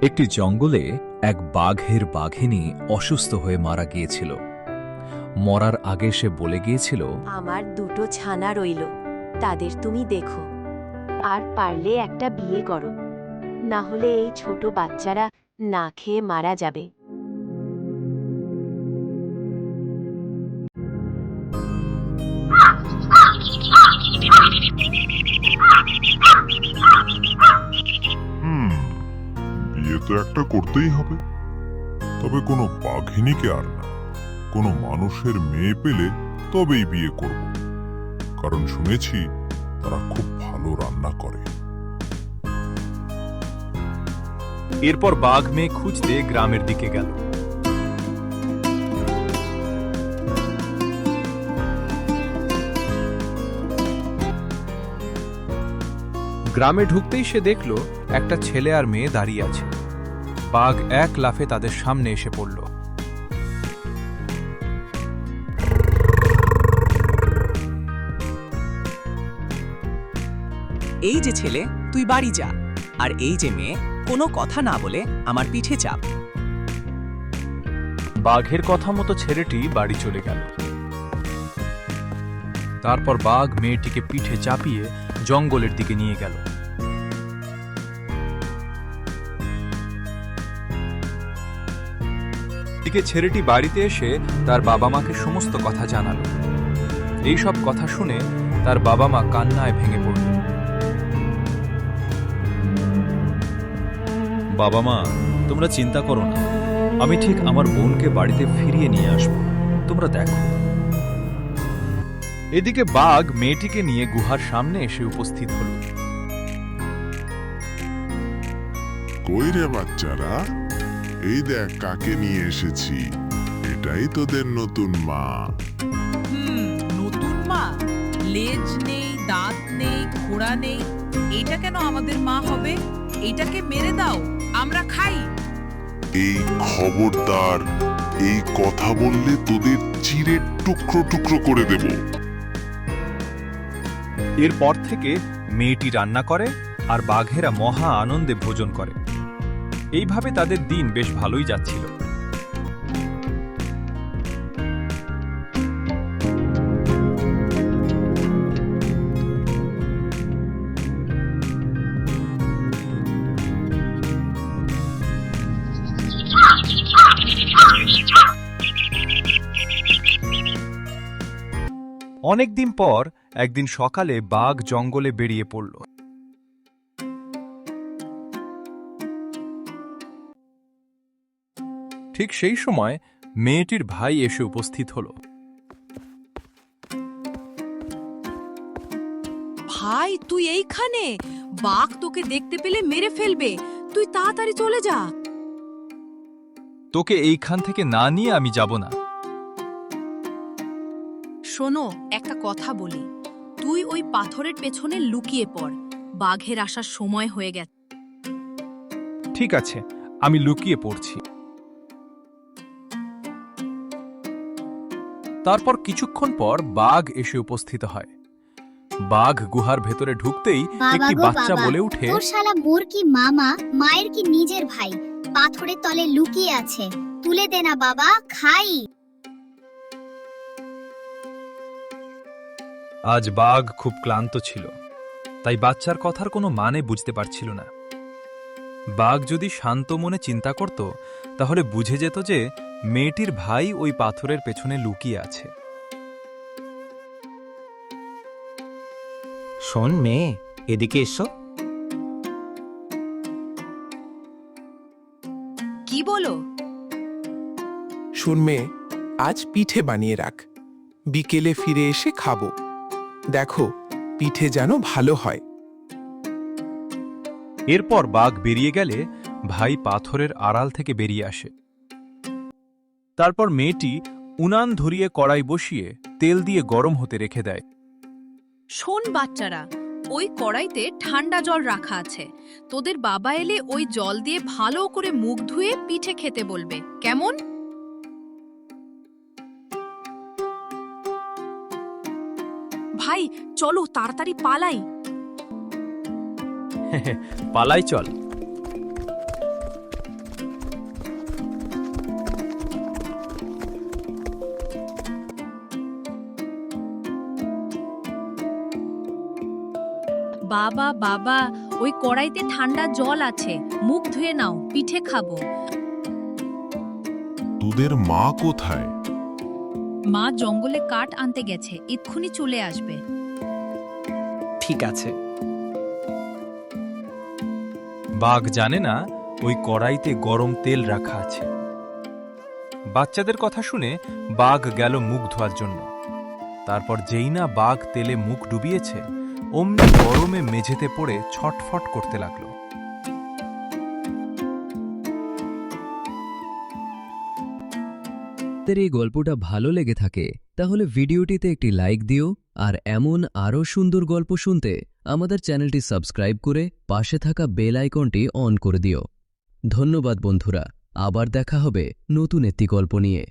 একটি জঙ্গলে এক বাঘের বাঘিনী অসুস্থ হয়ে মারা গিয়েছিল। মরার আগে সে বলে গিয়েছিল, আমার দুটো ছানা রইল, তাদের তুমি দেখো, আর পারলে একটা বিয়ে করো, না হলে এই ছোট বাচ্চারা না খেয়ে মারা যাবে। বিয়ে তো একটা করতেই হবে, তবে কোনো বাঘিনীকে আর না, কোনো মানুষের মেয়ে পেলে তবেই বিয়ে করব, কারণ শুনেছি তারা খুব ভালো রান্না করে। এরপর বাঘ মেয়ে খুঁজতে গ্রামের দিকে গেল। গ্রামে ঢুকতেই সে দেখল একটা ছেলে আর মেয়ে দাঁড়িয়ে আছে। বাঘ এক লাফে তাদের সামনে এসে পড়ল। এই যে ছেলে, তুই বাড়ি যা, আর এই যে মেয়ে, কোনো কথা না বলে আমার পিঠে চাপ। বাঘের কথা মতো ছেলেটি বাড়ি চলে গেল। তারপর বাঘ মেয়েটিকে পিঠে চাপিয়ে জঙ্গলের দিকে নিয়ে গেল। এদিকে ছেলেটি বাড়িতে এসে তার বাবা মাকে সমস্ত কথা জানালো। এই সব কথা শুনে তার বাবা মা কান্নায় ভেঙে পড়ল। বাবা মা, তোমরা চিন্তা করো না, আমি ঠিক আমার বোনকে বাড়িতে ফিরিয়ে নিয়ে আসব, তোমরা দেখো। এদিকে বাঘ মেয়েটিকে নিয়ে গুহার সামনে এসে উপস্থিত হল। কই রে বাচ্চারা, এই দেখ কাকে নিয়ে এসেছি, এটাই তোদের নতুন মা। নতুন মা? লেজ নেই, দাঁত নেই, ঘোড়া নেই, এটা কেন আমাদের মা হবে? এটাকে মেরে দাও, আমরা খাই। এই খবরদার, এই কথা বললে তোদের চিরে টুকরো টুকরো করে দেব। এরপর থেকে মেয়েটি রান্না করে আর বাঘেরা মহা আনন্দে ভোজন করে। এইভাবে তাদের দিন বেশ ভালোই যাচ্ছিল। অনেকদিন পর একদিন সকালে বাঘ জঙ্গলে বেরিয়ে পড়ল। ঠিক সেই সময় মেয়েটির ভাই এসে উপস্থিত হল। ভাই, তুই এইখানে? বাঘ তোকে দেখতে পেলে মেরে ফেলবে, তুই তাড়াতাড়ি চলে যা। তোকে এইখান থেকে না নিয়ে আমি যাব না। শোনো, একটা কথা বলি, তুই ওই পাথরের পেছনে লুকিয়ে পড়, বাঘের আসার সময় হয়ে গেছে। ঠিক আছে, আমি লুকিয়ে পড়ছি। তারপর কিছুক্ষণ পর বাঘ এসে উপস্থিত হয়। বাঘ গুহার ভেতরে ঢুকতেই একটি বাচ্চা বলে উঠে, তোর শালা মোর কি মামা, মায়ের কি নিজের ভাই, পাথরের তলে লুকিয়ে আছে, তুলে দে না বাবা, খাই। আজ বাঘ খুব ক্লান্ত ছিল, তাই বাচ্চার কথার কোনো মানে বুঝতে পারছিল না। বাঘ যদি শান্ত মনে চিন্তা করত, তাহলে বুঝে যেত যে মেয়েটির ভাই ওই পাথরের পেছনে লুকিয়ে আছে। শোন মেয়ে, এদিকে এসো। কি বলো? শোন মেয়ে, আজ পিঠে বানিয়ে রাখ, বিকেলে ফিরে এসে খাবো। দেখো, পিঠে যেন ভালো হয়। এরপর বাঘ বেরিয়ে গেলে ভাই পাথরের আড়াল থেকে বেরিয়ে আসে। তারপর মেয়েটি উনান ধরিয়ে কড়াই বসিয়ে তেল দিয়ে গরম হতে রেখে দেয়। শোন বাচ্চারা, ওই কড়াইতে ঠান্ডা জল রাখা আছে, তোদের বাবা এলে ওই জল দিয়ে ভালো করে মুখ ধুয়ে পিঠে খেতে বলবে, কেমন? ভাই চলো তাড়াতাড়ি পালাই। পালাই চল। বাবা বাবা ওই কড়াইতে ঠান্ডা জল আছে, মুখ ধুয়ে নাও, পিঠে খাবো। তোদের মা কোথায়? মা জঙ্গলে কাঠ আনতে গেছে, এক্ষুনি চলে আসবে। ঠিক আছে। বাঘ জানে না ওই কড়াইতে গরম তেল রাখা আছে। বাচ্চাদের কথা শুনে বাঘ গেল মুখ ধোয়ার জন্য। তারপর যেই না বাঘ তেলে মুখ ডুবিয়েছে, অমনি গরমে মেঝেতে পড়ে ছটফট করতে লাগল। এই গল্পটা ভালো লেগে থাকে তাহলে ভিডিওটিতে একটি লাইক দিও, আর এমন আরও সুন্দর গল্প শুনতে আমাদের চ্যানেলটি সাবস্ক্রাইব করে পাশে থাকা বেল আইকনটি অন করে দিও। ধন্যবাদ বন্ধুরা, আবার দেখা হবে নতুন একটি গল্প নিয়ে।